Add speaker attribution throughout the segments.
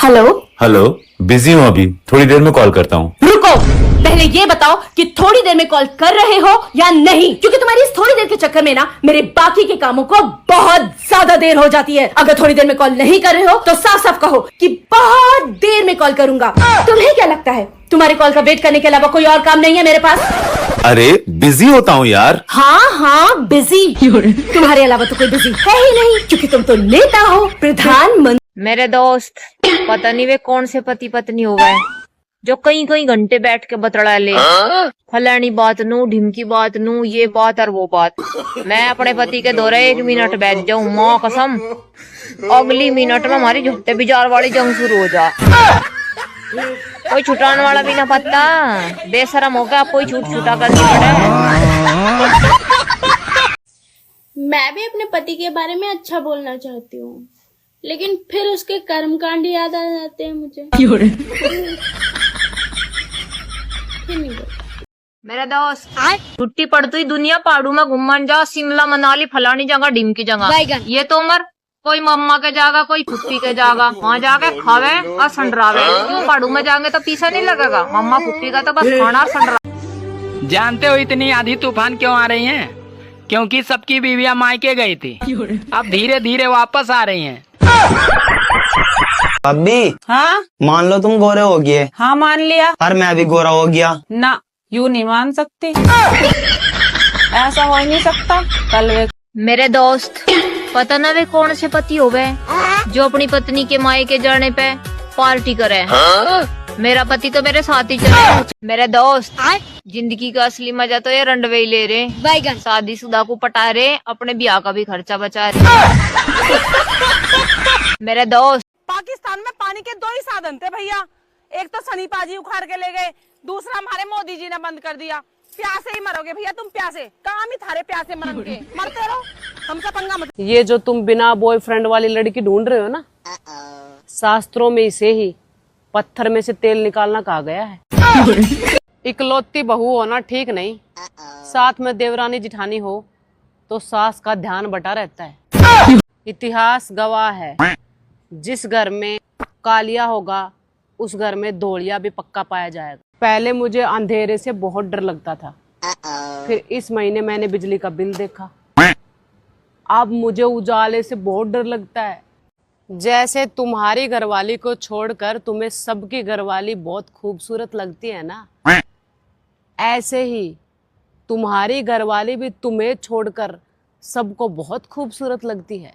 Speaker 1: Hello.
Speaker 2: Hello, busy हूँ अभी, थोड़ी देर में कॉल करता हूँ।
Speaker 1: रुको, पहले ये बताओ कि थोड़ी देर में कॉल कर रहे हो या नहीं, क्योंकि तुम्हारी इस थोड़ी देर के चक्कर में ना मेरे बाकी के कामों को बहुत ज्यादा देर हो जाती है। अगर थोड़ी देर में कॉल नहीं कर रहे हो तो साफ साफ कहो कि बहुत देर में कॉल करूंगा। तुम्हें क्या लगता है तुम्हारे कॉल का वेट करने के अलावा कोई और काम नहीं है मेरे पास?
Speaker 2: अरे बिजी होता हूँ यार।
Speaker 1: हाँ बिजी। तुम्हारे अलावा तो कोई बिजी है ही नहीं, क्योंकि तुम तो नेता हो, प्रधानमंत्री।
Speaker 3: मेरे दोस्त, पता नहीं वे कौन से पति पत्नी हो गए जो कई कई घंटे बैठ के बतड़ा ले, फलानी बात नू, ढिमकी बात नू, ये बात और वो बात। मैं अपने पति के दौरे 1 मिनट बैठ जाऊं, माँ कसम अगली मिनट में हमारी झुट्टे बिजार वाली जंग शुरू हो जा। कोई छुटाने वाला भी ना पत्ता, बेशरम हो गया, कोई छूट छुटा करनी पड़े।
Speaker 4: मैं भी अपने पति के बारे में अच्छा बोलना चाहती हूँ, लेकिन फिर उसके कर्मकांड याद आ जाते हैं मुझे।
Speaker 3: मेरे दोस्त, छुट्टी पड़ती दुनिया पहाड़ों में घूमन जा, शिमला मनाली फलानी जगह ढिमकी जगह। ये तो उम्र कोई मम्मा के जागा, कोई फुप्पी के जागा, वहाँ जाके खावे और संडरावे। क्यों पहाड़ों में जाएंगे तो पीछा नहीं लगेगा, मम्मा फुप्पी का तो बस खाना और संडरा।
Speaker 5: जानते हो इतनी आंधी तूफान क्यों आ रही हैं? क्योंकि सबकी बीवियां मायके गई थी, अब धीरे धीरे वापस आ रही हैं।
Speaker 6: अभी
Speaker 7: हाँ
Speaker 6: मान लो तुम गोरे हो गए।
Speaker 7: हाँ मान लिया।
Speaker 6: और मैं भी गोरा हो गया।
Speaker 7: ना, यूँ नहीं मान सकती, ऐसा हो ही नहीं सकता। कल वे
Speaker 3: मेरे दोस्त, पता ना वे कौन से पति हो गए जो अपनी पत्नी के मायके जाने पे पार्टी करे। मेरा पति तो मेरे साथ ही चले। मेरे दोस्त, जिंदगी का असली मजा तो ये रंडवे ही ले रहे, शादीशुदा को पटा रहे, अपने ब्याह का भी खर्चा बचा रहे। मेरे दोस्त,
Speaker 8: पाकिस्तान में पानी के 2 ही साधन थे भैया, एक तो सनी पाजी उखाड़ के ले गए, दूसरा हमारे मोदी जी ने बंद कर दिया। प्यासे ही मरोगे भैया तुम, प्यासे काम ही थारे प्यासे मरन के, मरते रहो, हमसे पंगा मत।
Speaker 7: ये जो तुम बिना बॉयफ्रेंड वाली लड़की ढूंढ रहे हो ना, शास्त्रों में इसे ही पत्थर में से तेल निकालना कहा गया है। इकलौती बहू होना ठीक नहीं, साथ में देवरानी जिठानी हो तो सास का ध्यान बटा रहता है। इतिहास गवाह है, जिस घर में कालिया होगा उस घर में धोलिया भी पक्का पाया जाएगा। पहले मुझे अंधेरे से बहुत डर लगता था, फिर इस महीने मैंने बिजली का बिल देखा, अब मुझे उजाले से बहुत डर लगता है। जैसे तुम्हारी घरवाली को छोड़कर तुम्हें सबकी घरवाली बहुत खूबसूरत लगती है ना, ऐसे ही तुम्हारी घरवाली भी तुम्हें छोड़कर सबको बहुत खूबसूरत लगती है।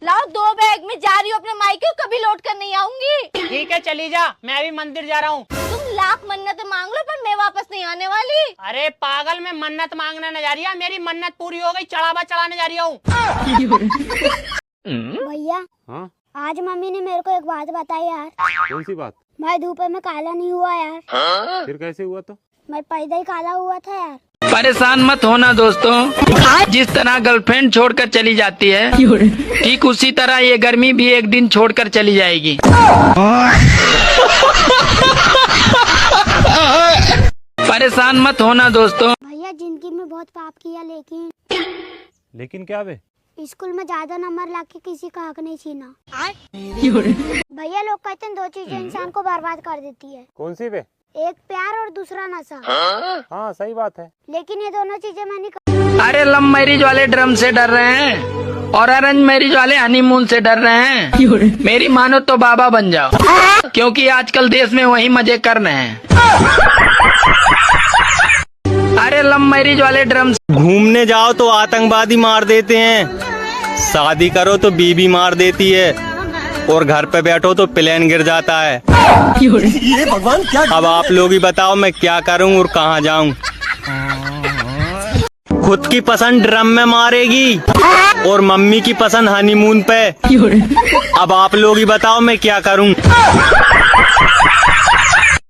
Speaker 4: लाओ 2 बैग में जा रही हूँ अपने मायके, कभी लौट कर नहीं आऊंगी।
Speaker 5: ठीक है चली जा, मैं भी मंदिर जा रहा हूँ।
Speaker 4: तुम लाख मन्नत मांग लो पर मैं वापस नहीं आने वाली।
Speaker 5: अरे पागल, मैं मन्नत मांगने न जा रही है, मेरी मन्नत पूरी हो गई, चढ़ावा चढ़ाने जा रही हूँ।
Speaker 9: भैया, आज मम्मी ने मेरे को एक बात बताई यार।
Speaker 10: कौन सी बात?
Speaker 9: मैं धूप में काला नहीं हुआ यार।
Speaker 10: फिर कैसे हुआ? तो
Speaker 9: मैं पैदा ही काला हुआ था यार।
Speaker 5: परेशान मत होना दोस्तों, जिस तरह गर्लफ्रेंड छोड़कर चली जाती है, ठीक उसी तरह ये गर्मी भी एक दिन छोड़कर चली जाएगी। परेशान मत होना दोस्तों।
Speaker 9: भैया, जिंदगी में बहुत पाप किया,
Speaker 10: लेकिन क्या बे?
Speaker 9: स्कूल में ज्यादा नंबर लाके किसी का हक नहीं छीना। भैया, लोग कहते हैं 2 चीजें इंसान को बर्बाद कर देती है।
Speaker 10: कौन सी बे?
Speaker 9: एक प्यार और दूसरा नशा।
Speaker 10: हाँ सही बात है,
Speaker 9: लेकिन ये दोनों चीजें मैं नहीं।
Speaker 5: अरे लव मैरिज वाले ड्रम से डर रहे हैं और अरेंज मैरिज वाले हनीमून से डर रहे हैं। मेरी मानो तो बाबा बन जाओ, क्योंकि आजकल देश में वही मजे कर रहे हैं। अरे लव मैरिज वाले ड्रम।
Speaker 6: घूमने जाओ तो आतंकवादी मार देते हैं, शादी करो तो बीबी मार देती है, और घर पे बैठो तो प्लेन गिर जाता है। ये भगवान क्या। अब आप लोग ही बताओ मैं क्या करूं और कहां जाऊं। खुद की पसंद ड्रम में मारेगी और मम्मी की पसंद हनीमून पे। अब आप लोग ही बताओ मैं क्या करूं।